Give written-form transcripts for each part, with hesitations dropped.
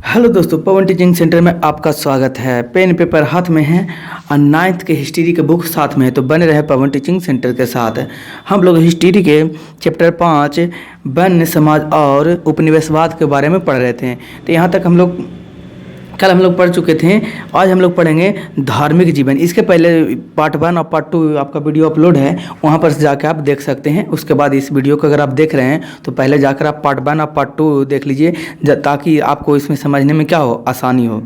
Hello दोस्तों, पवन teaching centre में आपका स्वागत है। पेन पेपर हाथ में है और 9th के हिस्ट्री के बुक साथ में है, तो बने रहे पवन टीचिंग सेंटर के साथ। हम लोग हिस्ट्री के चैप्टर 5 वन्य समाज और उपनिवेशवाद के बारे में पढ़ रहे थे। तो यहाँ तक कल हम लोग पढ़ चुके थे। आज हम लोग पढ़ेंगे धार्मिक जीवन। इसके पहले पार्ट 1 और पार्ट 2 आपका वीडियो अपलोड है, वहाँ पर जाकर आप देख सकते हैं। उसके बाद इस वीडियो को अगर आप देख रहे हैं तो पहले जाकर आप पार्ट 1 और पार्ट 2 देख लीजिए, ताकि आपको इसमें समझने में क्या हो, आसानी हो।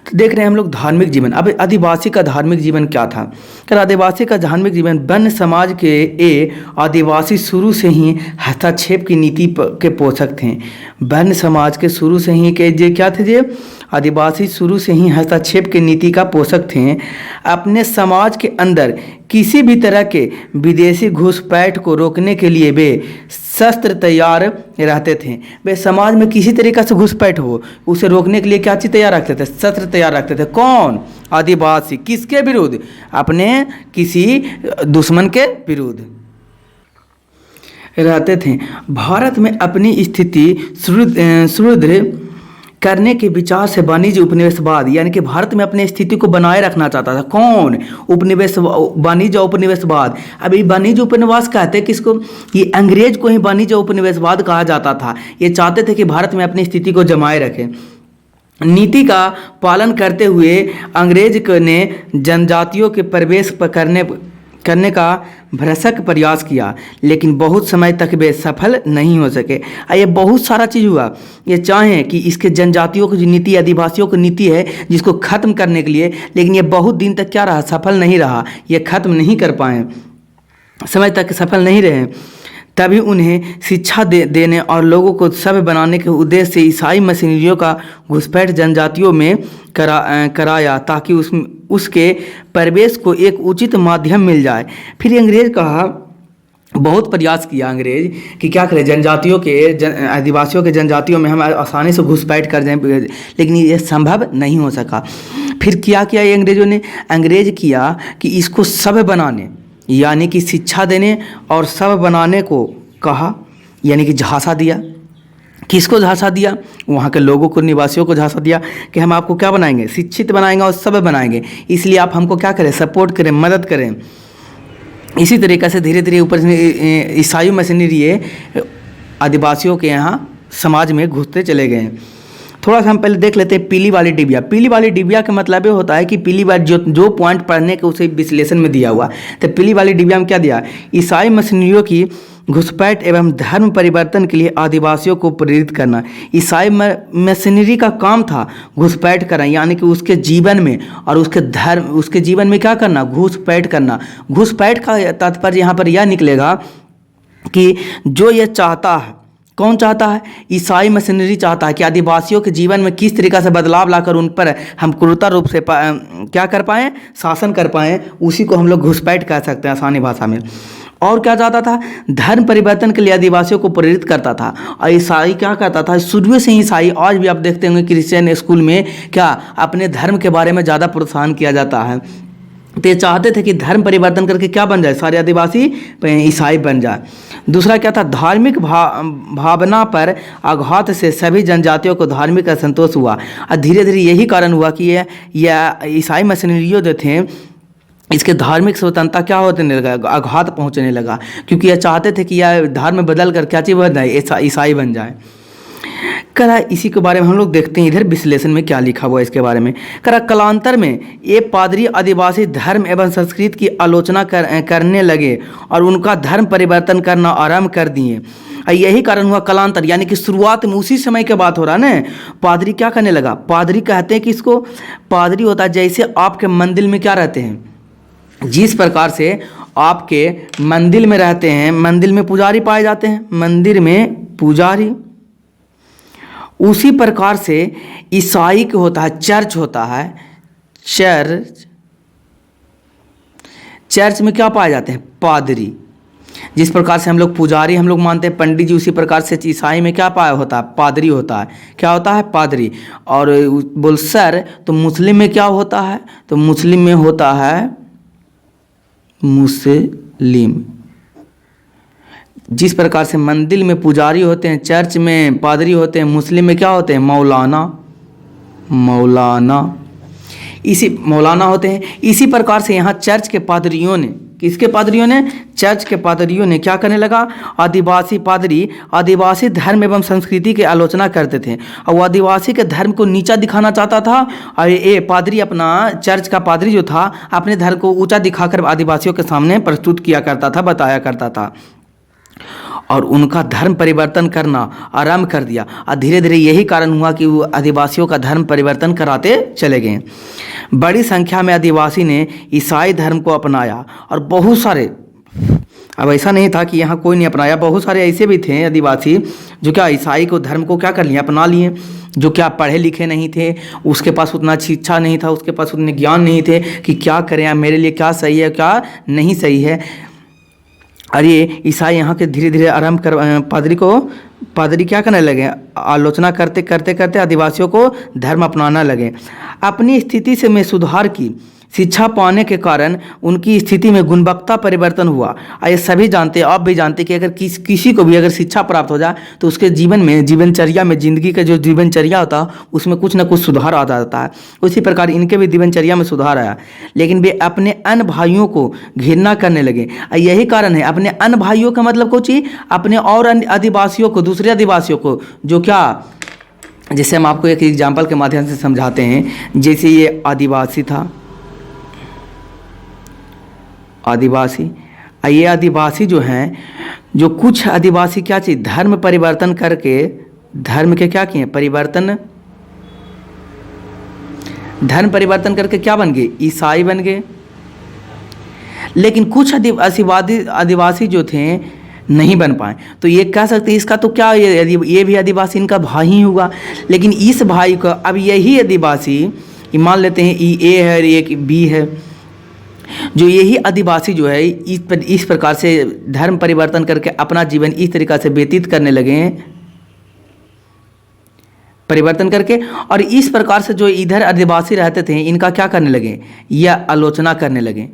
तो देख रहे हैं हम लोग धार्मिक जीवन। अब आदिवासी का धार्मिक जीवन क्या था? कर आदिवासी का धार्मिक जीवन वन्य समाज के आदिवासी शुरू से ही हस्तक्षेप की नीति के पोषक थे। वन्य समाज के शुरू से ही के जे क्या थे, जे आदिवासी शुरू से ही हस्तक्षेप की नीति का पोषक थे। अपने समाज के अंदर किसी भी तरह के विदेशी घुसपैठ को रोकने के लिए वे शस्त्र तैयार रहते थे। वे समाज में किसी तरीका से घुसपैठ हो, उसे रोकने के लिए क्या चीज़ तैयार रखते थे? शस्त्र तैयार रखते थे। कौन? आदिवासी। किसके विरुद्ध? अपने किसी दुश्मन के विरुद्ध रहते थे। भारत में अपनी स्थिति सुदृढ़ करने के विचार से वाणिज्य उपनिवेशवाद, यानी कि भारत में अपनी स्थिति को बनाए रखना चाहता था। कौन? वाणिज्य उपनिवेशवाद। अभी वाणिज्य उपनिवेश कहते हैं किसको? ये अंग्रेज को ही वाणिज्य उपनिवेशवाद कहा जाता था। ये चाहते थे कि भारत में अपनी स्थिति को जमाए रखें। नीति का पालन करते हुए अंग्रेज ने जनजातियों के प्रवेश करने का भरसक प्रयास किया, लेकिन बहुत समय तक वे सफल नहीं हो सके। ये बहुत सारा चीज़ हुआ। ये चाहें कि इसके जनजातियों की जो नीति, आदिवासियों की नीति है, जिसको ख़त्म करने के लिए, लेकिन ये बहुत दिन तक क्या रहा? सफल नहीं रहा। ये ख़त्म नहीं कर पाए, समय तक सफल नहीं रहे। तभी उन्हें शिक्षा देने और लोगों को सभ्य बनाने के उद्देश्य से ईसाई मिशनरियों का घुसपैठ जनजातियों में कराया, ताकि उसके प्रवेश को एक उचित माध्यम मिल जाए। फिर अंग्रेज कहा, बहुत प्रयास किया अंग्रेज कि क्या करें, जनजातियों के आदिवासियों के जनजातियों में हम आसानी से घुसपैठ कर जाएं, लेकिन ये संभव नहीं हो सका। फिर क्या किया ये अंग्रेजों ने? अंग्रेज किया कि इसको सभ्य बनाने, यानी कि शिक्षा देने और सभ्य बनाने को कहा, यानी कि झांसा दिया। किसको झांसा दिया? वहाँ के लोगों को, निवासियों को झांसा दिया कि हम आपको क्या बनाएंगे? शिक्षित बनाएंगे और सभ्य बनाएंगे। इसलिए आप हमको क्या करें? सपोर्ट करें, मदद करें। इसी तरीक़े से धीरे धीरे ऊपर ईसाई मिशनरी आदिवासियों के यहाँ समाज में घुसते चले गए। थोड़ा सा हम पहले देख लेते हैं पीली वाली डिबिया। पीली वाली डिबिया का मतलब ये होता है कि पीली वाली जो पॉइंट पढ़ने के उसे विश्लेषण में दिया हुआ। तो पीली वाली डिबिया में क्या दिया? ईसाई मिशनरियों की घुसपैठ एवं धर्म परिवर्तन के लिए आदिवासियों को प्रेरित करना। ईसाई मिशनरी का काम था घुसपैठ करना, यानी कि उसके जीवन में और उसके जीवन में क्या करना? घुसपैठ करना। घुसपैठ का तात्पर्य यहाँ पर यह निकलेगा कि जो ये चाहता है, कौन चाहता है? ईसाई मिशनरी चाहता है कि आदिवासियों के जीवन में किस तरीक़ा से बदलाव लाकर उन पर हम क्रूरता रूप से क्या कर पाएँ? शासन कर पाएँ। उसी को हम लोग घुसपैठ कह सकते हैं आसानी भाषा में। और क्या चाहता था? धर्म परिवर्तन के लिए आदिवासियों को प्रेरित करता था। और ईसाई क्या करता था? शुरू से ही ईसाई, आज भी आप देखते होंगे क्रिश्चियन स्कूल में क्या अपने धर्म के बारे में ज़्यादा प्रोत्साहन किया जाता है। तो ये चाहते थे कि धर्म परिवर्तन करके क्या बन जाए? सारे आदिवासी ईसाई बन जाए। दूसरा क्या था? धार्मिक भावना पर आघात से सभी जनजातियों को धार्मिक असंतोष हुआ। और धीरे धीरे यही कारण हुआ कि यह ईसाई मिशनरियों जो थे, इसके धार्मिक स्वतंत्रता क्या होने लगा? आघात पहुंचने लगा, क्योंकि यह चाहते थे कि यह धर्म बदल कर क्या चीज़ बन जाए? ईसाई बन जाए। करा इसी के बारे में हम लोग देखते हैं इधर विश्लेषण में क्या लिखा हुआ है इसके बारे में। करा कालांतर में ये पादरी आदिवासी धर्म एवं संस्कृति की आलोचना करने लगे और उनका धर्म परिवर्तन करना आरंभ कर दिए। यही कारण हुआ कालांतर, यानी कि शुरुआत में उसी समय के बात हो रहा है ना। पादरी क्या करने लगा? पादरी कहते हैं कि इसको, पादरी होता है जैसे आपके मंदिर में क्या रहते हैं, जिस प्रकार से आपके मंदिर में रहते हैं, मंदिर में पुजारी पाए जाते हैं, मंदिर में पुजारी, उसी प्रकार से ईसाई के होता है चर्च होता है। चर्च में क्या पाए जाते हैं? पादरी। जिस प्रकार से हम लोग पुजारी हम लोग मानते हैं पंडित जी, उसी प्रकार से ईसाई में क्या पाया होता है? पादरी होता है। क्या होता है? पादरी। और बोल सर, तो मुस्लिम में क्या होता है? तो मुस्लिम में होता है मुस्लिम। जिस प्रकार से मंदिर में पुजारी होते हैं, चर्च में पादरी होते हैं, मुस्लिम में क्या होते हैं, मौलाना मौलाना होते हैं। इसी प्रकार से यहाँ चर्च के पादरियों ने, किसके पादरियों ने, चर्च के पादरियों ने क्या करने लगा, आदिवासी पादरी आदिवासी धर्म एवं संस्कृति की आलोचना करते थे और वो आदिवासी के धर्म को नीचा दिखाना चाहता था। और ये पादरी, अपना चर्च का पादरी जो था, अपने धर्म को ऊंचा दिखाकर आदिवासियों के सामने प्रस्तुत किया करता था, बताया करता था और उनका धर्म परिवर्तन करना आरंभ कर दिया। और धीरे धीरे यही कारण हुआ कि वो आदिवासियों का धर्म परिवर्तन कराते चले गए। बड़ी संख्या में आदिवासी ने ईसाई धर्म को अपनाया और बहुत सारे, अब ऐसा नहीं था कि यहाँ कोई नहीं अपनाया, बहुत सारे ऐसे भी थे आदिवासी जो क्या ईसाई को धर्म को क्या कर लिए, अपना लिए, जो क्या पढ़े लिखे नहीं थे, उसके पास उतना शिक्षा नहीं था, उसके पास उतने ज्ञान नहीं थे कि क्या करें, मेरे लिए क्या सही है क्या नहीं सही है। और ये ईसाई यहाँ के धीरे धीरे आरंभ कर पादरी क्या करने लगे, आलोचना करते करते करते आदिवासियों को धर्म अपनाना लगे। अपनी स्थिति से में सुधार की, शिक्षा पाने के कारण उनकी स्थिति में गुणवत्ता परिवर्तन हुआ। और ये सभी जानते, आप भी जानते कि अगर किसी को भी अगर शिक्षा प्राप्त हो जाए तो उसके जीवन में, जीवनचर्या में, जिंदगी का जो जीवनचर्या होता है उसमें कुछ ना कुछ सुधार आ जाता है। उसी प्रकार इनके भी जीवनचर्या में सुधार आया, लेकिन वे अपने अन्य भाइयों को घृणा करने लगे। यही कारण है, अपने अन्य भाइयों का मतलब कुछ ही, अपने और आदिवासियों को, दूसरे आदिवासियों को, जो क्या, जैसे हम आपको एक एग्जाम्पल के माध्यम से समझाते हैं। जैसे ये आदिवासी था, ये आदिवासी जो हैं, जो कुछ आदिवासी क्या चीज़, धर्म परिवर्तन करके, धर्म के क्या किए, धर्म परिवर्तन करके क्या बन गए, ईसाई बन गए। लेकिन कुछ आदिवासी जो थे नहीं बन पाए। तो ये कह सकते हैं इसका तो क्या, ये भी आदिवासी इनका भाई ही हुआ। लेकिन इस भाई का, अब यही आदिवासी, मान लेते हैं ए है और एक बी है, जो यही आदिवासी जो है इस प्रकार से धर्म परिवर्तन करके अपना जीवन इस तरीक़ा से व्यतीत करने लगे हैं, परिवर्तन करके। और इस प्रकार से जो इधर आदिवासी रहते थे इनका क्या करने लगे, यह आलोचना करने लगे।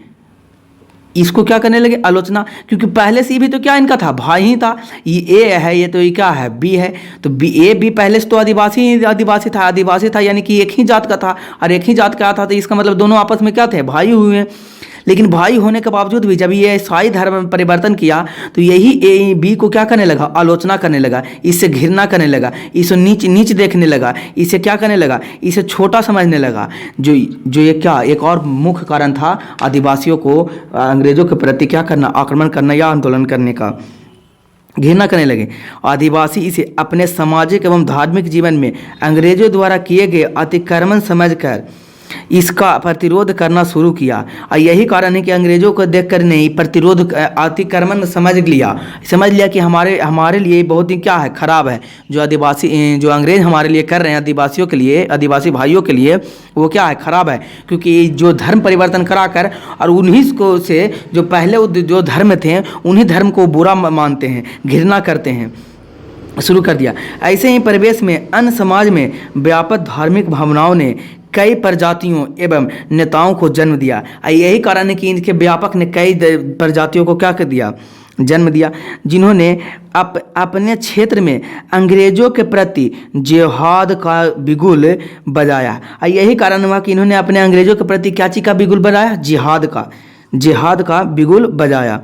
इसको क्या करने लगे, आलोचना, क्योंकि पहले से भी तो क्या इनका था, भाई ही था। ये ए है, ये तो ये क्या है, बी है। तो ए बी पहले से तो आदिवासी था, यानी कि एक ही जात का था। और एक ही जात का था तो इसका मतलब दोनों आपस में क्या थे, भाई हुए। लेकिन भाई होने के बावजूद भी जब ये ईसाई धर्म परिवर्तन किया तो यही ए बी को क्या करने लगा, आलोचना करने लगा, इससे घृणा करने लगा, इसे नीच देखने लगा, इसे क्या करने लगा, इसे छोटा समझने लगा। जो ये क्या, एक और मुख्य कारण था आदिवासियों को अंग्रेजों के प्रति क्या करना, आक्रमण करना या आंदोलन करने का, घृणा करने लगे। आदिवासी इसे अपने सामाजिक एवं धार्मिक जीवन में अंग्रेजों द्वारा किए गए अतिक्रमण समझकर इसका प्रतिरोध करना शुरू किया। और यही कारण है कि अंग्रेजों को देखकर नहीं, प्रतिरोध, अतिक्रमण समझ लिया कि हमारे लिए बहुत ही क्या है, खराब है। जो अंग्रेज हमारे लिए कर रहे हैं आदिवासियों के लिए, आदिवासी भाइयों के लिए, वो क्या है, खराब है। क्योंकि जो धर्म परिवर्तन कराकर और उन्हीं को से जो पहले जो धर्म थे उन्हीं धर्म को बुरा मानते हैं, घृणा करते हैं, शुरू कर दिया। ऐसे ही परिवेश में अन्य समाज में व्यापक धार्मिक भावनाओं ने कई प्रजातियों एवं नेताओं को जन्म दिया। यही कारण है कि इनके व्यापक ने कई प्रजातियों को क्या कर दिया, जन्म दिया, जिन्होंने अपने क्षेत्र में अंग्रेजों के प्रति जिहाद का बिगुल बजाया। यही कारण हुआ कि इन्होंने अपने अंग्रेजों के प्रति क्या चीज़ का बिगुल बजाया, जिहाद का बिगुल बजाया।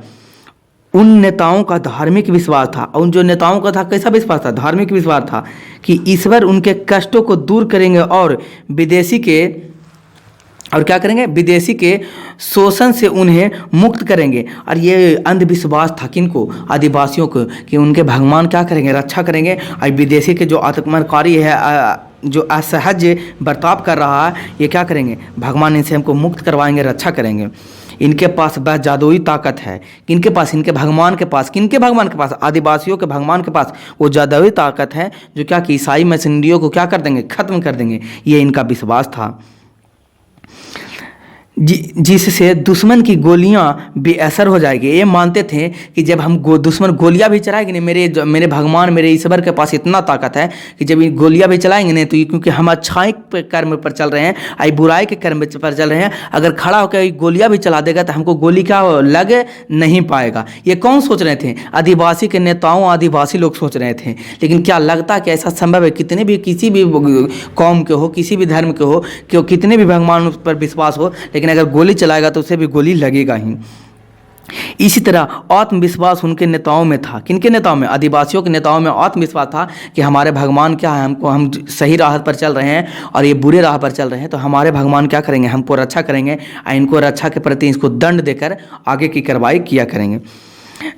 उन नेताओं का धार्मिक विश्वास था, और उन जो नेताओं का था कैसा विश्वास था, धार्मिक विश्वास था कि ईश्वर उनके कष्टों को दूर करेंगे और विदेशी के शोषण से उन्हें मुक्त करेंगे। और ये अंधविश्वास था किनको, आदिवासियों को, कि उनके भगवान क्या करेंगे, रक्षा करेंगे। और विदेशी के जो आक्रमणकारी है, जो असहज बर्ताव कर रहा है, ये क्या करेंगे, भगवान इनसे हमको मुक्त करवाएंगे, रक्षा करेंगे। इनके पास बस जादुई ताकत है, किनके पास, इनके भगवान के पास, किनके भगवान के पास, आदिवासियों के भगवान के पास वो जादुई ताकत है जो क्या कि ईसाई मशीनरियों को क्या कर देंगे, खत्म कर देंगे। ये इनका विश्वास था। जिससे दुश्मन की गोलियां बेअसर हो जाएगी। ये मानते थे कि जब हम दुश्मन गोलियां भी चलाएंगे नहीं, मेरे भगवान मेरे ईश्वर के पास इतना ताकत है कि जब ये गोलियां भी चलाएंगे नहीं तो ये, क्योंकि हम अच्छाई पे कर्म पर चल रहे हैं, आई बुराई के कर्म पर चल रहे हैं, अगर खड़ा होकर गोलियां भी चला देगा तो हमको गोली क्या लग नहीं पाएगा। ये कौन सोच रहे थे? आदिवासी के नेताओं, आदिवासी लोग सोच रहे थे। लेकिन क्या लगता है कि ऐसा संभव है? कितने भी किसी भी कौम के हो, किसी भी धर्म के हो, कि कितने भी भगवान पर विश्वास हो, लेकिन अगर गोली चलाएगा तो उसे भी गोली लगेगा ही। इसी तरह आत्मविश्वास उनके नेताओं में था। किनके नेताओं में? आदिवासियों के नेताओं में आत्मविश्वास था कि हमारे भगवान क्या है, हम सही राह पर चल रहे हैं और ये बुरे राह पर चल रहे हैं, तो हमारे भगवान क्या करेंगे, हमको रक्षा करेंगे और इनको रक्षा के प्रति इसको दंड देकर आगे की कार्रवाई किया करेंगे।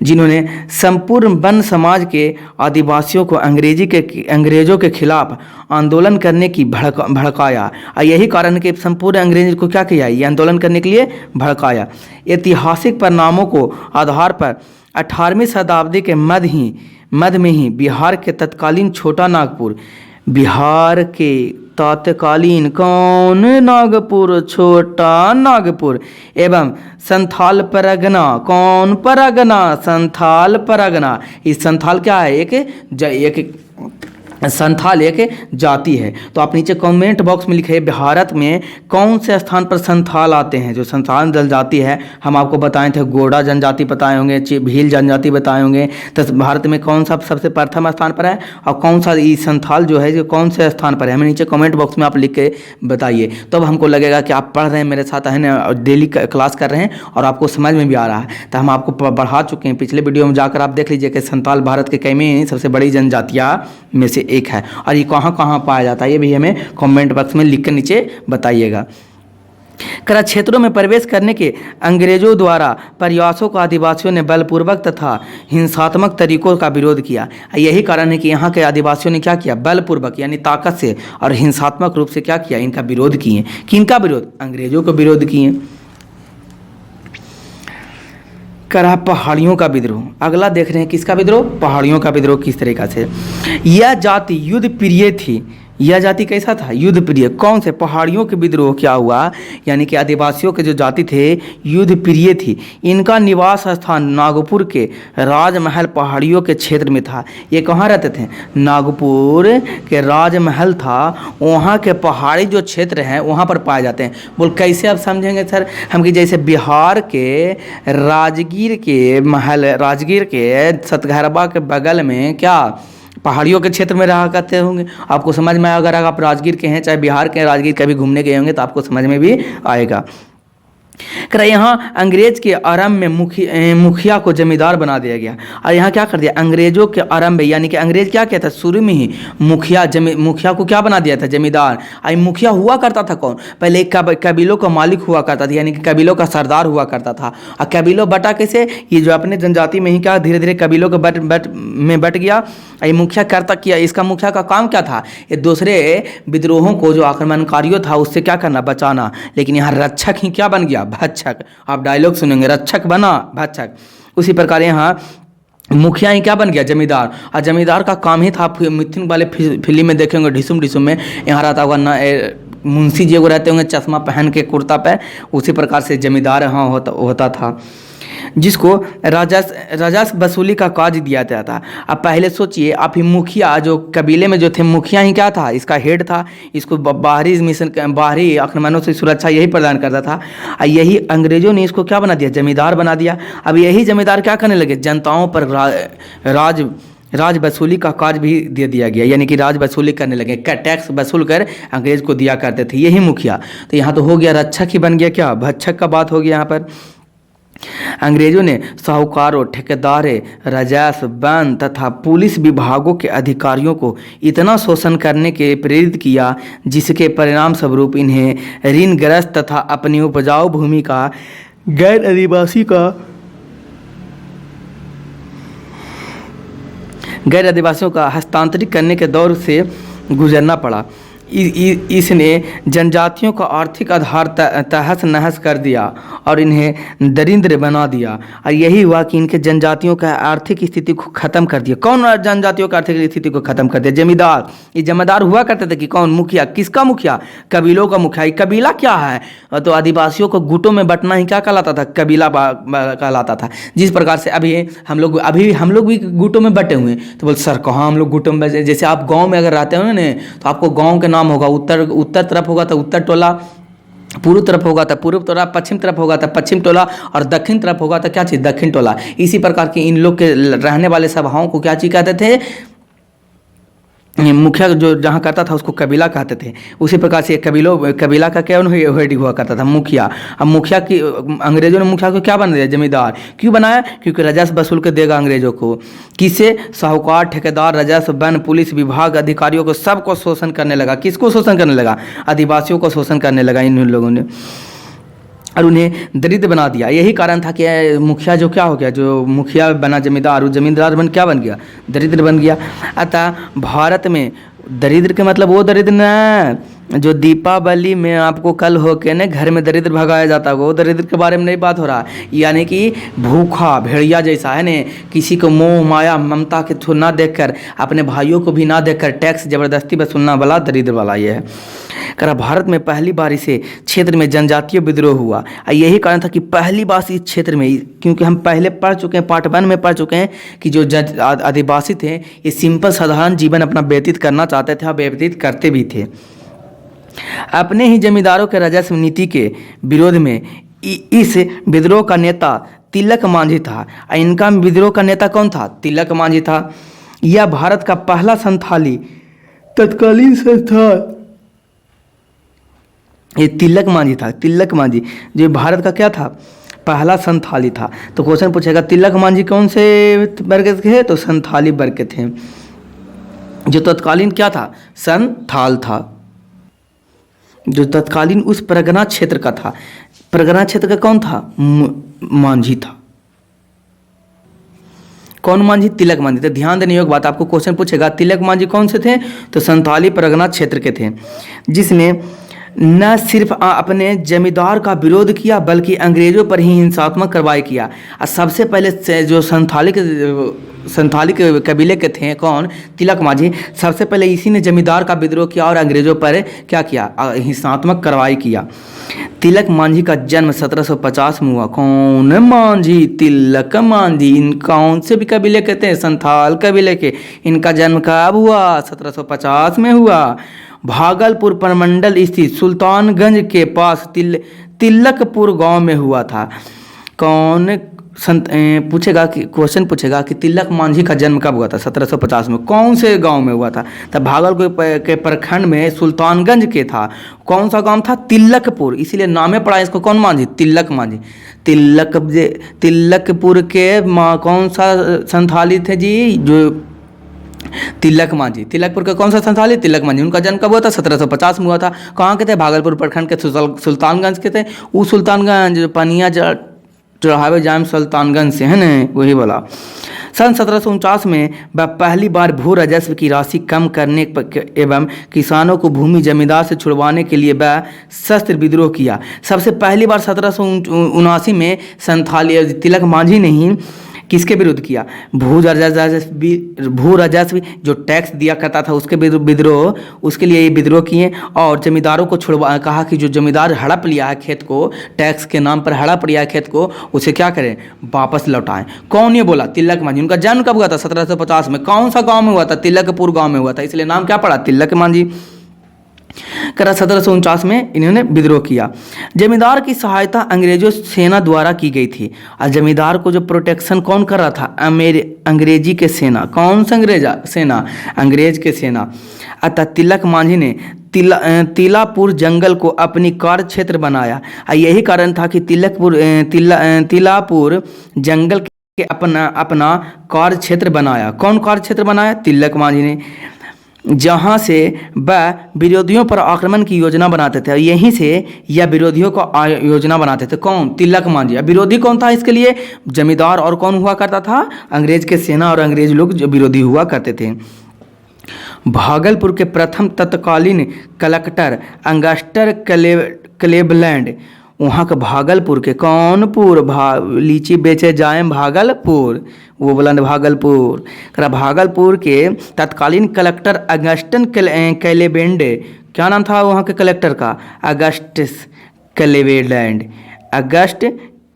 जिन्होंने संपूर्ण वन समाज के आदिवासियों को अंग्रेजों के खिलाफ आंदोलन करने की भड़काया। और यही कारण है कि संपूर्ण अंग्रेज को क्या किया, ये आंदोलन करने के लिए भड़काया। ऐतिहासिक परिणामों को आधार पर 18वीं शताब्दी के मध्य में ही बिहार के तत्कालीन छोटा नागपुर, बिहार के तत्कालीन कौन नागपुर, छोटा नागपुर एवं संथाल परगना, कौन परगना, संथाल परगना। इस संथाल क्या है? एक संथाल एक जाति है। तो आप नीचे कमेंट बॉक्स में लिखे भारत में कौन से स्थान पर संथाल आते हैं। जो संथाल जनजाति है हम आपको बताए थे, गोंडा जनजाति बताए होंगे, भील जनजाति बताए होंगे। तो भारत में कौन सा सबसे प्रथम स्थान पर है और कौन सा ये संथाल जो है जो कौन से स्थान पर है, हमें नीचे कमेंट बॉक्स में आप लिख के बताइए। तब हमको लगेगा कि आप पढ़ रहे हैं मेरे साथ, है ना, डेली क्लास कर रहे हैं और आपको समझ में भी आ रहा है। तो हम आपको बढ़ा चुके हैं। पिछले वीडियो में जाकर आप देख लीजिए कि संथाल भारत के कई में सबसे बड़ी जनजातियाँ में से एक है और ये कहाँ कहाँ पाया जाता है ये भी हमें कमेंट बॉक्स में लिख कर नीचे बताइएगा। करा क्षेत्रों में प्रवेश करने के अंग्रेजों द्वारा प्रयासों को आदिवासियों ने बलपूर्वक तथा हिंसात्मक तरीकों का विरोध किया। यही कारण है कि यहाँ के आदिवासियों ने क्या किया, बलपूर्वक यानी ताकत से और हिंसात्मक रूप से क्या किया, इनका विरोध किए। किनका विरोध? अंग्रेजों का विरोध किए। करा पहाड़ियों का विद्रोह। अगला देख रहे हैं किसका विद्रोह? पहाड़ियों का विद्रोह। किस तरीका से? यह जाति युद्ध प्रिय थी। यह जाति कैसा था? युद्ध प्रिय। कौन से? पहाड़ियों के विद्रोह क्या हुआ, यानी कि आदिवासियों के जो जाति थे युद्ध प्रिय थी। इनका निवास स्थान नागपुर के राजमहल पहाड़ियों के क्षेत्र में था। ये कहाँ रहते थे? नागपुर के राजमहल था, वहाँ के पहाड़ी जो क्षेत्र हैं वहाँ पर पाए जाते हैं। बोल कैसे आप समझेंगे सर? हम कि जैसे बिहार के राजगीर के महल, राजगीर के सतघरबा के बगल में क्या पहाड़ियों के क्षेत्र में रहा करते होंगे। आपको समझ में आएगा। अगर आप राजगीर के हैं, चाहे बिहार के राजगीर कभी घूमने गए होंगे तो आपको समझ में भी आएगा। करा यहाँ अंग्रेज के आरंभ में मुखिया को जमींदार बना दिया गया। और यहाँ क्या कर दिया? अंग्रेजों के आरंभ में, यानी कि अंग्रेज क्या कहता था शुरू में ही मुखिया को क्या बना दिया था? जमींदार। आई मुखिया हुआ करता था कौन? पहले एक कबीलों का मालिक हुआ करता था, यानी कि कबीलों का सरदार हुआ करता था। और कबीलों बटा कैसे? ये जो अपने जनजाति में ही क्या धीरे धीरे कबीलों के बट गया। ये मुखिया करता किया। इसका मुखिया का काम क्या था? ये दूसरे विद्रोहों को जो आक्रमणकारियों था उससे क्या करना? बचाना। लेकिन यहाँ रक्षक ही क्या बन गया? भक्षक। आप डायलॉग सुनेंगे, रक्षक बना भक्षक। उसी प्रकार यहाँ मुखिया ही क्या बन गया? जमींदार। और जमींदार का काम ही था, मिथुन वाले फिल्म में देखेंगे ढिसुम में यहाँ रहता होगा ना, मुंशी जी को रहते होंगे चश्मा पहन के कुर्ता पे, उसी प्रकार से जमींदार यहाँ होता था, जिसको राजस्व वसूली का काज दिया जाता था। अब पहले सोचिए आप ही, मुखिया जो कबीले में जो थे, मुखिया ही क्या था? इसका हेड था। इसको बाहरी मिशन, बाहरी आक्रमणों से सुरक्षा यही प्रदान करता था। और यही अंग्रेजों ने इसको क्या बना दिया? जमींदार बना दिया। अब यही जमींदार क्या करने लगे? जनताओं पर राज वसूली का कार्य भी दे दिया गया, यानी कि राज वसूली करने लगे, टैक्स वसूल कर अंग्रेज को दिया करते थे यही मुखिया। तो यहाँ तो हो गया रक्षक ही बन गया, क्या भक्षक का बात हो गया यहाँ पर। अंग्रेजों ने साहूकारों, ठेकेदारों, राजस्व, वन तथा पुलिस विभागों के अधिकारियों को इतना शोषण करने के प्रेरित किया, जिसके परिणाम स्वरूप इन्हें ऋणग्रस्त तथा अपनी उपजाऊ भूमि का गैर आदिवासियों का हस्तांतरित करने के दौर से गुजरना पड़ा। इसने जनजातियों का आर्थिक आधार तहस नहस कर दिया और इन्हें दरिद्र बना दिया। और यही हुआ कि इनके जनजातियों का आर्थिक स्थिति को ख़त्म कर दिया। कौन जनजातियों की आर्थिक स्थिति को ख़त्म कर दिया? जमींदार। ये जमींदार हुआ करते थे कि कौन? मुखिया। किसका मुखिया? कबीलों का मुखिया। कबीला क्या है? तो आदिवासियों को गुटों में बंटना ही क्या कहलाता था? कबीला कहलाता था। जिस प्रकार से अभी हम लोग भी गुटों में बटे हुए हैं। तो बोल सर कहाँ हम लोग गुटों में? जैसे आप गाँव में अगर रहते हो ना तो आपको गाँव के नाम होगा, उत्तर तरफ होगा तो उत्तर टोला, पूर्व तरफ होगा तो पूर्व टोला, पश्चिम तरफ होगा तो पश्चिम टोला, और दक्षिण तरफ होगा तो क्या चीज़? दक्षिण टोला। इसी प्रकार की इन लोग के रहने वाले सभाओं को क्या चीज़ कहते थे? मुखिया जो जहाँ करता था उसको कबीला कहते थे। उसी प्रकार से कबीला का क्या हेड हुआ करता था? मुखिया। अब मुखिया की अंग्रेजों ने मुखिया को क्या बना दिया? जमींदार। क्यों बनाया? क्योंकि राजस्व वसूल के देगा अंग्रेजों को। किससे? साहूकार, ठेकेदार, राजस्व, वन, पुलिस विभाग अधिकारियों को सबको शोषण करने लगा। किसको शोषण करने लगा? आदिवासियों को शोषण करने लगा इन लोगों ने, और उन्हें दरिद्र बना दिया। यही कारण था कि मुखिया जो क्या हो गया, जो मुखिया बना जमींदार, वो जमींदार क्या बन गया? दरिद्र बन गया। अतः भारत में दरिद्र के मतलब वो दरिद्र न जो दीपावली में आपको कल हो के न घर में दरिद्र भगाया जाता है, वो दरिद्र के बारे में नहीं बात हो रहा। यानी कि भूखा भेड़िया जैसा है न, किसी को मोह माया ममता के थ्रू ना देखकर, अपने भाइयों को भी ना देखकर टैक्स जबरदस्ती वसूलना वाला दरिद्र वाला ये है। करा भारत में पहली बार इसे क्षेत्र में जनजातीय विद्रोह हुआ। यही कारण था कि पहली बार इस क्षेत्र में, क्योंकि हम पहले पढ़ चुके हैं, पार्ट 1 में पढ़ चुके हैं कि जो आदिवासी थे ये सिंपल साधारण जीवन अपना व्यतीत करना चाहते थे और व्यतीत करते भी थे। अपने ही जमींदारों के राजस्व नीति के विरोध में इस विद्रोह का नेता तिलक मांझी था। इनका विद्रोह का नेता कौन था? तिलक मांझी था। यह भारत का पहला संथाली तत्कालीन संस्थान, ये तिलक मांझी था। तिलक मांझी जो भारत का क्या था? पहला संथाली था। तो क्वेश्चन पूछेगा तिलक मांझी कौन से वर्ग के थे? तो संथाली वर्ग के थे। जो तत्कालीन क्या था? संथाल था। जो तत्कालीन उस परगना क्षेत्र का था। परगना क्षेत्र का कौन था? मांझी था। कौन मांझी? तिलक मांझी। तो ध्यान देने योग्य बात, आपको क्वेश्चन पूछेगा तिलक मांझी कौन से थे? तो संथाली परगना क्षेत्र के थे, जिसने न सिर्फ अपने जमींदार का विरोध किया बल्कि अंग्रेजों पर ही हिंसात्मक कार्रवाई किया। और सबसे पहले जो संथाली के कबीले के थे कौन? तिलक मांझी। सबसे पहले इसी ने जमींदार का विद्रोह किया और अंग्रेजों पर क्या किया? हिंसात्मक कार्रवाई किया। तिलक मांझी का जन्म 1750 में हुआ। कौन मांझी? तिलक मांझी। इन कौन से भी कबीले के थे? संथाल कबीले के। इनका जन्म कब हुआ? 1750 में हुआ। भागलपुर प्रमंडल स्थित सुल्तानगंज के पास तिलकपुर गांव में हुआ था। कौन पूछेगा कि क्वेश्चन पूछेगा कि तिलक मांझी का जन्म कब हुआ था? 1750 में। कौन से गांव में हुआ था? तब भागलपुर के प्रखंड में सुल्तानगंज के था। कौन सा गांव था? तिलकपुर। इसीलिए नामे पड़ा इसको कौन मांझी? तिलक मांझी। तिलकपुर के कौन सा संथाली थे जी? जो तिलक मांझी। तिलकपुर के कौन सा संथाली? तिलक मांझी। उनका जन्म कब हुआ था? 1750 में हुआ था। कहाँ के थे? भागलपुर प्रखंड के सुल्तानगंज के थे। वो सुल्तानगंज पनिया चढ़ावे जाम सुल्तानगंज से है न, वही बोला। सन 1749 में वह पहली बार भू राजस्व की राशि कम करने एवं किसानों को भूमि जमींदार से छुड़वाने के लिए वह शस्त्र विद्रोह किया। सबसे पहली बार 1779 में संथाली तिलक मांझी ने ही किसके विरुद्ध किया? भू राजस्व जो टैक्स दिया करता था उसके विद्रोह, उसके लिए ये विद्रोह किए। और जमींदारों को छुड़वा, कहा कि जो जमींदार हड़प लिया है खेत को, टैक्स के नाम पर हड़प लिया है खेत को, उसे क्या करें? वापस लौटाएं। कौन ये बोला? तिलक मांझी। उनका जन्म कब हुआ था? 1750 में। कौन सा गाँव में हुआ था? तिलकपुर गाँव में हुआ था, इसलिए नाम क्या पड़ा? तिलक मांझी। 1749 में इन्होंने विद्रोह किया। जमींदार की सहायता अंग्रेजों सेना द्वारा की गई थी। और जमींदार को जो प्रोटेक्शन कौन कर रहा था? अंग्रेजी के सेना। कौन सा सेना? अंग्रेज के सेना। अतः तिलक मांझी ने तिलापुर जंगल को अपनी कार्य क्षेत्र बनाया। यही कारण था कि तिलापुर जंगल के अपना कार्य क्षेत्र बनाया। कौन कार्य क्षेत्र बनाया? तिलक मांझी ने, जहाँ से वह विरोधियों पर आक्रमण की योजना बनाते थे। यहीं से यह विरोधियों को योजना बनाते थे। कौन? तिलक मांझी। विरोधी कौन था इसके लिए? जमींदार। और कौन हुआ करता था? अंग्रेज के सेना और अंग्रेज लोग जो विरोधी हुआ करते थे। भागलपुर के प्रथम तत्कालीन कलेक्टर अंगस्टर क्लेवलैंड, वहाँ के भागलपुर के कौनपुर लीची बेचे जाए भागलपुर, वो बोला भागलपुर करा। भागलपुर के तत्कालीन कलेक्टर अगस्टन क्लेवेलैंड, क्या नाम था वहाँ के कलेक्टर का? अगस्टस क्लेवेलैंड, अगस्ट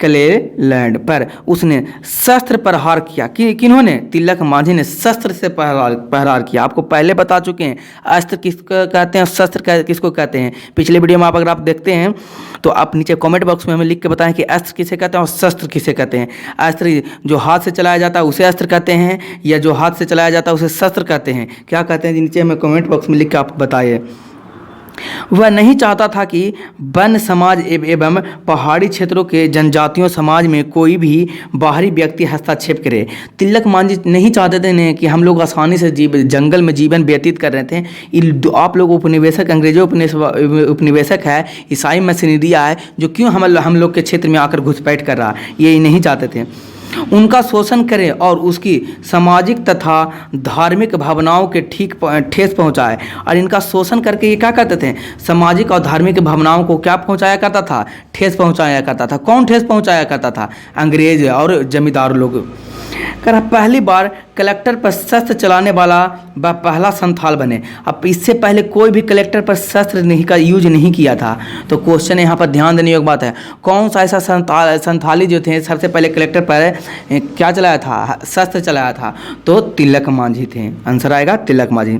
क्लेवेलैंड पर उसने शस्त्र प्रहार किया। किन्होंने? तिलक मांझी ने शस्त्र से प्रहार किया। आपको पहले बता चुके हैं अस्त्र किसको कहते हैं, शस्त्र किसको कहते हैं। पिछले वीडियो में अगर आप देखते हैं तो आप नीचे कमेंट बॉक्स में हमें लिख के बताएं कि अस्त्र किसे कहते हैं और शस्त्र किसे कहते हैं। अस्त्र जो हाथ से चलाया जाता है उसे अस्त्र कहते हैं, या जो हाथ से चलाया जाता है उसे शस्त्र कहते हैं। क्या कहते हैं नीचे हमें कमेंट बॉक्स में लिख के आप बताइए। वह नहीं चाहता था कि वन समाज एवं पहाड़ी क्षेत्रों के जनजातियों समाज में कोई भी बाहरी व्यक्ति हस्तक्षेप करे। तिलक मांझी नहीं चाहते थे कि हम लोग आसानी से जंगल में जीवन व्यतीत कर रहे थे। आप लोग उपनिवेशक, अंग्रेजों उपनिवेशक है, ईसाई मशीनरिया है, जो क्यों हम लोग के क्षेत्र में आकर घुसपैठ कर रहा, ये नहीं चाहते थे। उनका शोषण करे और उसकी सामाजिक तथा धार्मिक भावनाओं के ठेस पहुंचाए। और इनका शोषण करके ये क्या करते थे? सामाजिक और धार्मिक भावनाओं को क्या पहुंचाया करता था? ठेस पहुंचाया करता था। कौन ठेस पहुंचाया करता था? अंग्रेज और जमींदार लोग। कर पहली बार कलेक्टर पर शस्त्र चलाने वाला वह पहला संथाल बने। अब इससे पहले कोई भी कलेक्टर पर शस्त्र नहीं का यूज नहीं किया था। तो क्वेश्चन यहाँ पर ध्यान देने योग्य बात है, कौन सा ऐसा संथाली जो थे सबसे पहले कलेक्टर पर क्या चलाया था? शस्त्र चलाया था? तो तिलक मांझी थे। आंसर आएगा तिलक मांझी,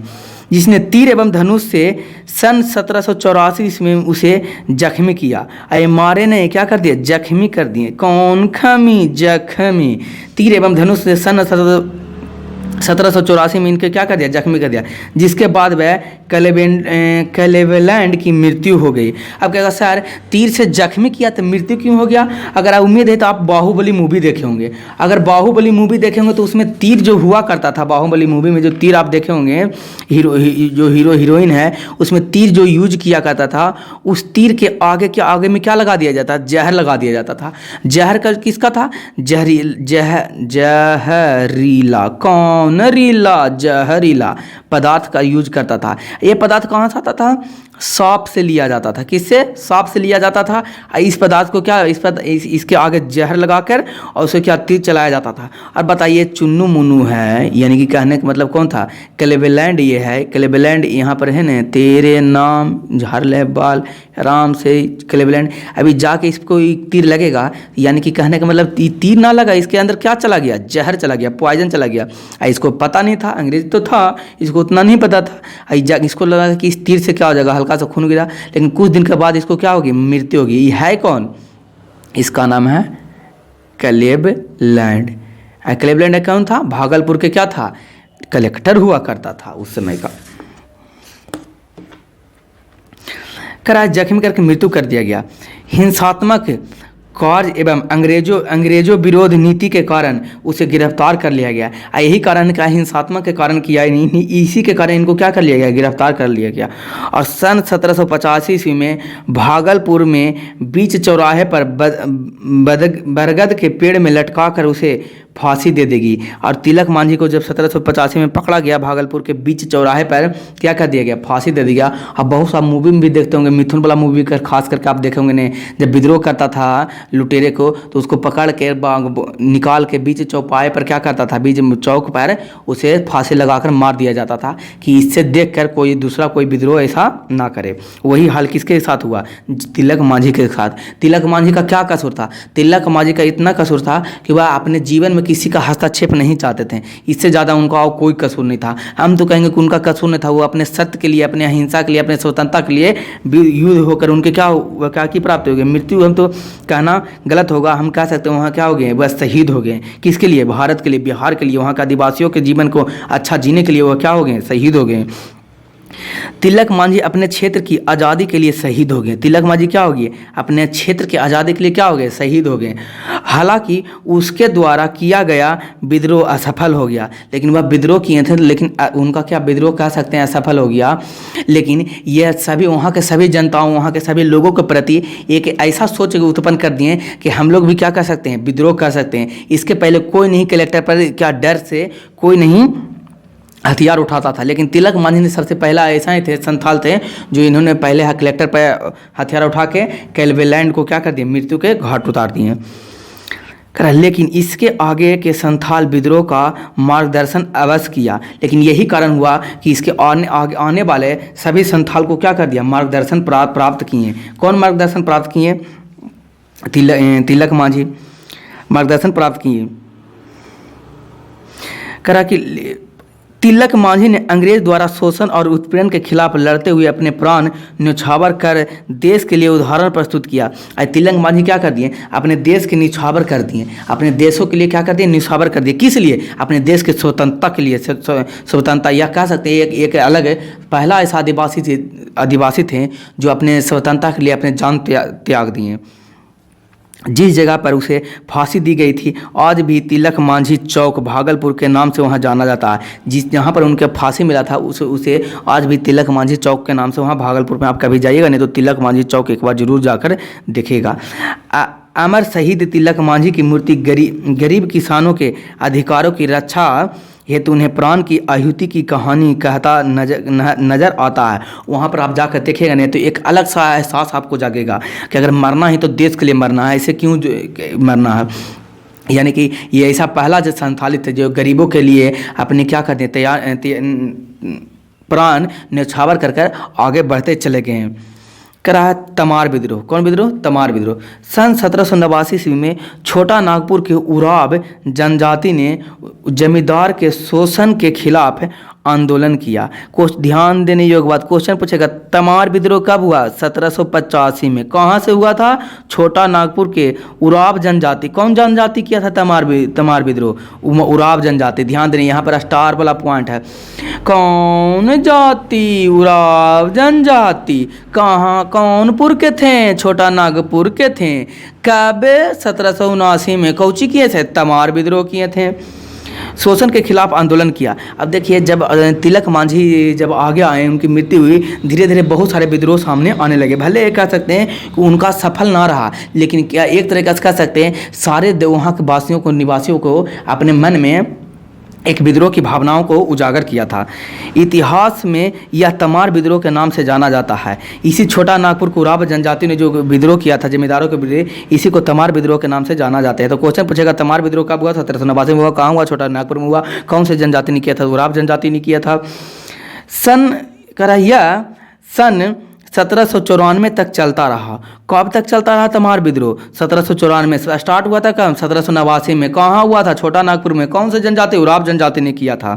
जिसने तीर एवं धनुष से सन 1784 ईस्वी में उसे जख्मी किया। अरे मारे ने क्या कर दिया? जख्मी कर दिए। कौन खमी? जख्मी। तीर एवं धनुष से सन 1784 में इनके क्या कर दिया? जख्मी कर दिया, जिसके बाद वह क्लेवेलैंड की मृत्यु हो गई। अब क्या सर, तीर से जख्मी किया तो मृत्यु क्यों हो गया? अगर आप उम्मीद है तो आप बाहुबली मूवी देखे होंगे। अगर बाहुबली मूवी देखे होंगे तो उसमें तीर जो हुआ करता था, बाहुबली मूवी में जो तीर आप देखे होंगे, जो हीरो हीरोइन है उसमें तीर जो यूज किया करता था, उस तीर के आगे में क्या लगा दिया जाता? जहर लगा दिया जाता था। जहर का किसका था? जहरीला। कौन? रीला, जहरीला पदार्थ का यूज करता था। ये पदार्थ कहाँ से आता था? सांप से लिया जाता था। किससे? सांप से लिया जाता था। इस पदार्थ को क्या इसके आगे जहर लगाकर और उसे क्या तीर चलाया जाता था। और बताइए चुन्नू मुन्नू है, यानी कि कहने का मतलब कौन था? क्लेवेलैंड ये है। क्लेवेलैंड यहाँ पर है ना, तेरे नाम झाड़ ले बाल आराम से क्लेवेलैंड। अभी जाके इसको तीर लगेगा, यानी कि कहने का मतलब तीर ना लगा, इसके अंदर क्या चला गया? जहर चला गया, पॉइजन चला गया। इसको पता नहीं था, अंग्रेज तो था, इसको उतना नहीं पता था। इसको लगा कि इस तीर से क्या हो जाएगा, हल्का सा खून गिरा, लेकिन कुछ दिन के बाद इसको क्या होगी? मृत्यु होगी। ये है कौन? इसका नाम है क्लेवेलैंड। क्लेवेलैंड कौन था? भागलपुर के क्या था? कलेक्टर हुआ करता था उस समय का। करार जख्मी करके मृत्यु कर दिया गया। हिंसात्मक कार्य एवं अंग्रेजों विरोध नीति के कारण उसे गिरफ्तार कर लिया गया। यही कारण का हिंसात्मक के कारण किया ही नहीं, इसी के कारण इनको क्या कर लिया गया? गिरफ्तार कर लिया गया। और सन 1785 ईस्वी में भागलपुर में बीच चौराहे पर बरगद के पेड़ में लटका कर उसे फांसी दे देगी। और तिलक मांझी को जब 1785 में पकड़ा गया, भागलपुर के बीच चौराहे पर क्या कर दिया गया? फांसी दे दिया। अब बहुत सा मूवी में भी देखते होंगे, मिथुन वाला मूवी कर खास करके आप देखे होंगे ने, जब विद्रोह करता था लुटेरे को तो उसको पकड़ के निकाल के बीच चौपाए पर क्या करता था? बीच चौक पर उसे फांसी लगाकर मार दिया जाता था कि इससे देख कर कोई दूसरा कोई विद्रोह ऐसा ना करे। वही हाल किसके साथ हुआ? तिलक मांझी के साथ। तिलक मांझी का क्या कसूर था? तिलक मांझी का इतना कसूर था कि वह अपने जीवन में किसी का हस्तक्षेप नहीं चाहते थे। इससे ज़्यादा उनका और कोई कसूर नहीं था। हम तो कहेंगे कि उनका कसूर नहीं था, वो अपने सत्य के लिए, अपने अहिंसा के लिए, अपने स्वतंत्रता के लिए युद्ध होकर उनके क्या की प्राप्ति हो गई? मृत्यु। हम तो कहना गलत होगा, हम कह सकते हैं वहाँ क्या हो गए? वह शहीद हो गए। किसके लिए? भारत के लिए, बिहार के लिए, वहाँ के आदिवासियों के जीवन को अच्छा जीने के लिए वह क्या हो गए? शहीद हो गए। तिलक मांझी अपने क्षेत्र की आज़ादी के लिए शहीद हो गए। तिलक मांझी क्या हो गए? अपने क्षेत्र की आज़ादी के लिए क्या हो गए? शहीद हो गए। हालांकि उसके द्वारा किया गया विद्रोह असफल हो गया, लेकिन वह विद्रोह किए थे, लेकिन उनका क्या विद्रोह कह सकते हैं असफल हो गया। लेकिन यह सभी वहाँ के सभी जनताओं, वहाँ के सभी लोगों के प्रति एक ऐसा सोच उत्पन्न कर दिए कि हम लोग भी क्या कर सकते हैं? विद्रोह कर सकते हैं। इसके पहले कोई नहीं कलेक्टर पर क्या डर से कोई नहीं हथियार उठाता था। लेकिन तिलक मांझी ने सबसे पहला ऐसा ही थे संथाल थे जो इन्होंने पहले कलेक्टर पर हथियार उठा के कैलवेलैंड को क्या कर दिया, मृत्यु के घाट उतार दिए। लेकिन इसके आगे के संथाल विद्रोह का मार्गदर्शन अवश्य किया, लेकिन यही कारण हुआ कि इसके आने वाले सभी संथाल को क्या कर दिया, मार्गदर्शन प्राप्त किए। कौन मार्गदर्शन प्राप्त किए? तिलक मांझी मार्गदर्शन प्राप्त किए। करा कि तिलक मांझी ने अंग्रेज द्वारा शोषण और उत्पीड़न के खिलाफ लड़ते हुए अपने प्राण न्यौछावर कर देश के लिए उदाहरण प्रस्तुत किया। और तिलक मांझी क्या कर दिए, अपने देश के न्यौछावर कर दिए, अपने देशों के लिए क्या कर दिए, न्यौछावर कर दिए। किस लिए? अपने देश के स्वतंत्रता के लिए, स्वतंत्रता या कह सकते हैं एक अलग पहला ऐसा आदिवासी थे जो अपने स्वतंत्रता के लिए अपने जान त्याग दिए। जिस जगह पर उसे फांसी दी गई थी आज भी तिलक मांझी चौक भागलपुर के नाम से वहाँ जाना जाता है। जहाँ पर उनके फांसी मिला था उसे आज भी तिलक मांझी चौक के नाम से वहाँ भागलपुर में आप कभी जाइएगा नहीं तो तिलक मांझी चौक एक बार जरूर जाकर देखिएगा। अमर शहीद तिलक मांझी की मूर्ति गरीब किसानों के अधिकारों की रक्षा हेतु उन्हें प्राण की आहुति की कहानी कहता नजर आता है। वहाँ पर आप जाकर देखिएगा नहीं तो एक अलग सा एहसास आपको जागेगा कि अगर मरना है तो देश के लिए मरना है, ऐसे क्यों मरना है। यानी कि ये ऐसा पहला जो संथालित है जो गरीबों के लिए अपने क्या करते हैं तैयार प्राण न्यौछावर कर आगे बढ़ते चले गए हैं। करा है तमार विद्रोह। कौन विद्रोह? तमार विद्रोह। सन 1789 ईस्वी में छोटा नागपुर के उराव जनजाति ने जमींदार के शोषण के खिलाफ आंदोलन किया। ध्यान देने योग्य बात, क्वेश्चन पूछेगा तमार विद्रोह कब हुआ? 1785 में। कहाँ से हुआ था? छोटा नागपुर के उराव जनजाति। कौन जनजाति किया था तमार विद्रोह? उराव जनजाति। ध्यान देने यहाँ पर स्टार वाला पॉइंट है। कौन जाति? उराव जनजाति। कहाँ? कौनपुर के थे? छोटा नागपुर के थे। कब? 1779 में। कौची किए थे? तमार विद्रोह किए थे, शोषण के खिलाफ आंदोलन किया। अब देखिए जब तिलक मांझी जब आगे आए, उनकी मृत्यु हुई, धीरे धीरे बहुत सारे विद्रोह सामने आने लगे। भले कह सकते हैं कि उनका सफल ना रहा, लेकिन क्या एक तरीके से कह सकते हैं सारे वहाँ के वासियों को, निवासियों को अपने मन में एक विद्रोह की भावनाओं को उजागर किया था। इतिहास में यह तमार विद्रोह के नाम से जाना जाता है। इसी छोटा नागपुर को उराव जनजाति ने जो विद्रोह किया था जमींदारों के विरुद्ध, इसी को तमार विद्रोह के नाम से जाना जाता है। तो क्वेश्चन पूछेगा तमार विद्रोह कब हुआ? 1789 में हुआ। कहाँ हुआ? छोटा नागपुर में हुआ। कौन से जनजाति ने किया था? उराव जनजाति ने किया था। सन 1794 तक चलता रहा। कब तक चलता रहा तमार विद्रोह? 1794 में। स्टार्ट हुआ था कब? 1789 में। कहाँ हुआ था? छोटा नागपुर में। कौन से जनजाति? उराव जनजाति ने किया था।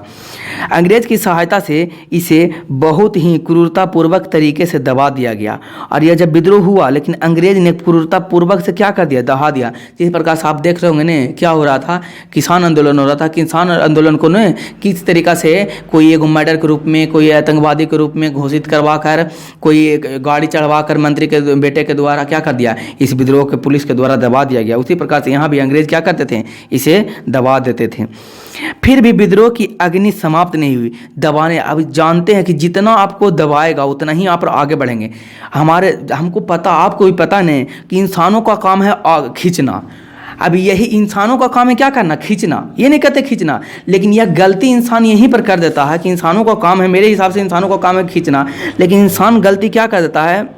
अंग्रेज की सहायता से इसे बहुत ही क्रूरतापूर्वक तरीके से दबा दिया गया। और यह जब विद्रोह हुआ, लेकिन अंग्रेज ने क्रूरतापूर्वक से क्या कर दिया? दबा दिया। जिस प्रकार से आप देख रहे होंगे ने क्या हो रहा था, किसान आंदोलन हो रहा था। किसान आंदोलन को न किस तरीका से कोई एक मर्डर के रूप में, कोई आतंकवादी के रूप में घोषित करवा कर, कोई गाड़ी चढ़वा कर मंत्री के बेटे के द्वारा क्या कर दिया, इस विद्रोह के पुलिस के द्वारा दबा दिया गया। उसी प्रकार से यहाँ भी अंग्रेज क्या करते थे? इसे दबा देते थे। फिर भी विद्रोह की अग्नि समाप्त नहीं हुई। दबाने, अब जानते हैं कि जितना आपको दबाएगा उतना ही आप आगे बढ़ेंगे। हमको पता, आपको भी पता नहीं कि इंसानों का काम है खींचना। अब यही इंसानों का काम है क्या करना? खींचना। ये नहीं कहते खींचना, लेकिन यह गलती इंसान यहीं पर कर देता है कि इंसानों का काम है, मेरे हिसाब से इंसानों का काम है खींचना, लेकिन इंसान गलती क्या कर देता है?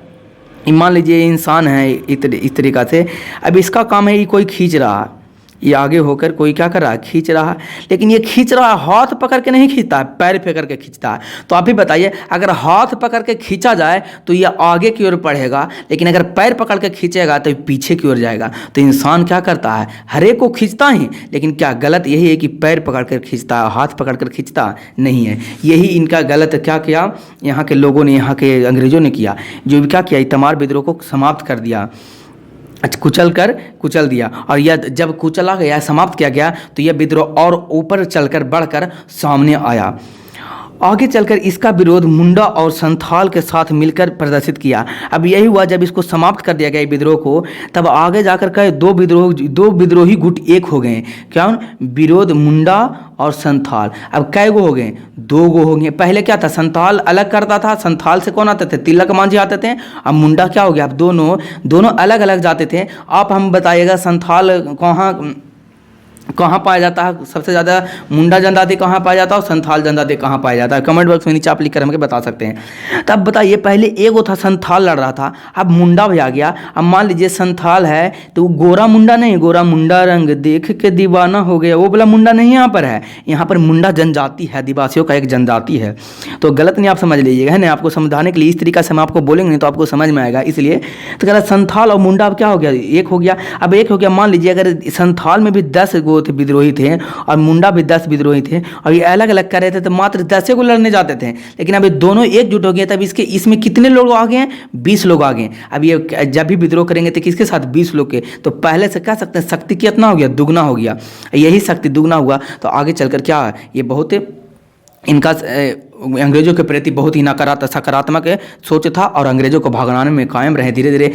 मान लीजिए इंसान है इस तरीक़ा से, अब इसका काम है ये कोई खींच रहा है, ये आगे होकर कोई क्या कर रहा है? खींच रहा है। लेकिन ये खींच रहा है, हाथ पकड़ के नहीं खींचता है, पैर पकड़ के खींचता है। तो आप भी बताइए, अगर हाथ पकड़ के खींचा जाए तो ये आगे की ओर बढ़ेगा, लेकिन अगर पैर पकड़ के खींचेगा तो पीछे की ओर जाएगा। तो इंसान क्या करता है? हर एक को खींचता ही, लेकिन क्या गलत यही है कि पैर पकड़ कर खींचता है, हाथ पकड़ कर खींचता नहीं है। यही इनका गलत क्या किया यहाँ के लोगों ने, यहाँ के अंग्रेजों ने किया, जो भी क्या किया, तमार विद्रोह को समाप्त कर दिया, कुचल दिया। और यह जब कुचला गया, समाप्त किया गया, तो यह विद्रोह और ऊपर चलकर बढ़कर सामने आया। आगे चलकर इसका विरोध मुंडा और संथाल के साथ मिलकर प्रदर्शित किया। अब यही हुआ, जब इसको समाप्त कर दिया गया विद्रोह को, तब आगे जाकर के दो विद्रोही गुट एक हो गए। क्या? विरोध मुंडा और संथाल। अब कै गो हो गए? 2 गो हो गए। पहले क्या था? संथाल अलग करता था, संथाल से कौन आते थे? तिलक मांझी आते थे। अब मुंडा क्या हो गया? अब दोनों अलग अलग जाते थे। आप हम बताइएगा संथाल कहाँ कहाँ पाया जाता है सबसे ज़्यादा, मुंडा जनजाति कहाँ पाया जाता है और संथाल जनजाति कहाँ पाया जाता है? कमेंट बॉक्स में नीचे आप लिख कर हमको बता सकते हैं। तब बताइए, पहले एक वो था संथाल लड़ रहा था, अब मुंडा भी आ गया। अब मान लीजिए संथाल है तो गोरा मुंडा नहीं, गोरा मुंडा रंग देख के दीवाना हो गया, वो वाला मुंडा नहीं यहाँ पर है। यहाँ पर मुंडा जनजाति है, आदिवासियों का एक जनजाति है, तो गलत नहीं आप समझ लीजिएगा, है ना। आपको समझाने के लिए इस तरीका से हम आपको बोलेंगे नहीं तो आपको समझ में आएगा, इसलिए तो कह रहा संथाल और मुंडा अब क्या हो गया, एक हो गया। अब एक हो गया, मान लीजिए अगर संथाल में भी 10 गो थे विद्रोही थे और मुंडा भी 10 विद्रोही थे और ये अलग अलग कर रहे थे, तो मात्र 10 को लड़ने जाते थे। लेकिन अब ये दोनों एकजुट हो गए, तब इसमें कितने लोग आ गए हैं? 20 लोग आ गए। अब ये जब भी विद्रोह करेंगे तो किसके साथ? 20 लोग के। तो पहले से कह सकते हैं शक्ति कितना हो गया? दुगना हो गया। यही शक्ति दुगना हुआ तो आगे चलकर क्या है, ये बहुत इनका अंग्रेजों के प्रति बहुत ही सकारात्मक सोच था और अंग्रेजों को भगाने में कायम रहे धीरे धीरे।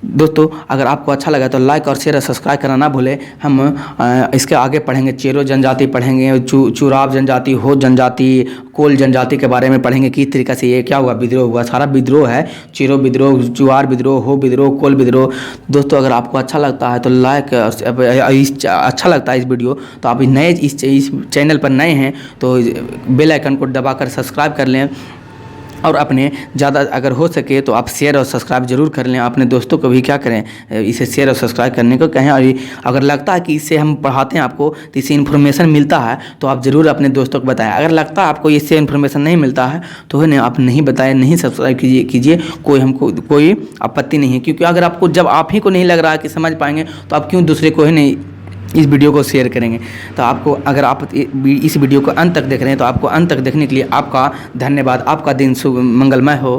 दोस्तों अगर आपको अच्छा लगा तो लाइक और शेयर और सब्सक्राइब करना ना भूलें। हम इसके आगे पढ़ेंगे, चेरो जनजाति पढ़ेंगे, चुराव जनजाति, हो जनजाति, कोल जनजाति के बारे में पढ़ेंगे, किस तरीके से ये क्या हुआ, विद्रोह हुआ। सारा विद्रोह है, चेरो विद्रोह, चुआर विद्रोह, हो विद्रोह, कोल विद्रोह। दोस्तों अगर आपको अच्छा लगता है तो लाइक, अच्छा लगता है इस वीडियो तो आप नए इस चैनल पर नए हैं तो बेल आइकन को दबाकर सब्सक्राइब कर लें, और अपने ज़्यादा अगर हो सके तो आप शेयर और सब्सक्राइब जरूर कर लें। अपने दोस्तों को भी क्या करें, इसे शेयर और सब्सक्राइब करने को कहें। और अगर लगता है कि इससे हम पढ़ाते हैं आपको तो इससे इन्फॉर्मेशन मिलता है तो आप ज़रूर अपने दोस्तों को बताएं। अगर लगता है आपको इससे इन्फॉर्मेशन नहीं मिलता है तो है ना, आप नहीं बताएं, नहीं सब्सक्राइब कीजिए, हमको कोई आपत्ति नहीं है। क्योंकि अगर आपको, जब आप ही को नहीं लग रहा है कि समझ पाएंगे तो आप क्यों दूसरे को है नहीं इस वीडियो को शेयर करेंगे। तो आपको, अगर आप इस वीडियो को अंत तक देख रहे हैं तो आपको अंत तक देखने के लिए आपका धन्यवाद। आपका दिन शुभ मंगलमय हो।